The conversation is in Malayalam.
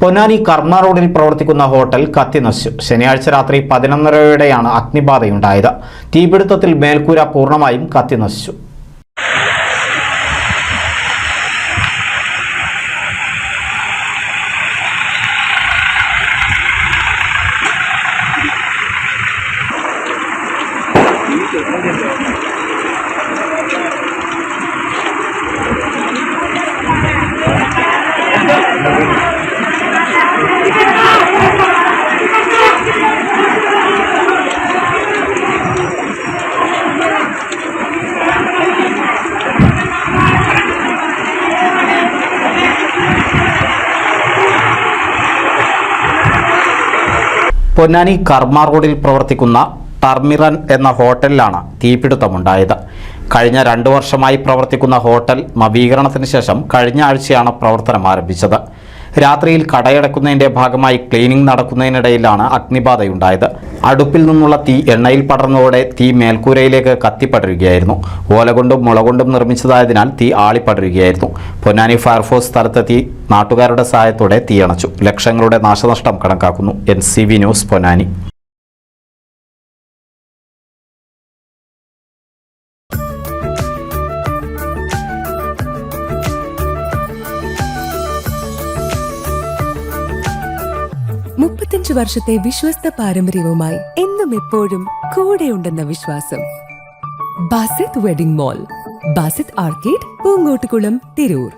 പൊന്നാനി കർമ്മ റോഡിൽ പ്രവർത്തിക്കുന്ന ഹോട്ടൽ കത്തിനശിച്ചു. ശനിയാഴ്ച രാത്രി 11:30-ഓടെയാണ് അഗ്നിബാധയുണ്ടായത്. തീപിടുത്തത്തിൽ മേൽക്കൂര പൂർണ്ണമായും കത്തിനശിച്ചു. പൊന്നാനി കർമ്മ റോഡിൽ പ്രവർത്തിക്കുന്ന ടർമിറൻ എന്ന ഹോട്ടലിലാണ് തീപിടുത്തമുണ്ടായത്. കഴിഞ്ഞ 2 വർഷമായി പ്രവർത്തിക്കുന്ന ഹോട്ടൽ നവീകരണത്തിന് ശേഷം കഴിഞ്ഞ ആഴ്ചയാണ് പ്രവർത്തനം ആരംഭിച്ചത്. രാത്രിയിൽ കടയടക്കുന്നതിന്റെ ഭാഗമായി ക്ലീനിംഗ് നടക്കുന്നതിനിടയിലാണ് അഗ്നിബാധയുണ്ടായത്. അടുപ്പിൽ നിന്നുള്ള തീ എണ്ണയിൽ പടർന്നതോടെ തീ മേൽക്കൂരയിലേക്ക് കത്തിപ്പടരുകയായിരുന്നു. ഓലകൊണ്ടും മുളകൊണ്ടും നിർമ്മിച്ചതായതിനാൽ തീ ആളിപ്പടരുകയായിരുന്നു. പൊന്നാനി ഫയർഫോഴ്സ് സ്ഥലത്തെത്തി നാട്ടുകാരുടെ സഹായത്തോടെ തീയണച്ചു. ലക്ഷങ്ങളുടെ നാശനഷ്ടം കണക്കാക്കുന്നു. NCV news Ponnani. വർഷത്തെ വിശ്വസ്ത പാരമ്പര്യവുമായി എന്നും എപ്പോഴും കൂടെയുണ്ടെന്ന വിശ്വാസം. Basith wedding mall, Basith arcade, Poonkottukulam, Tirur.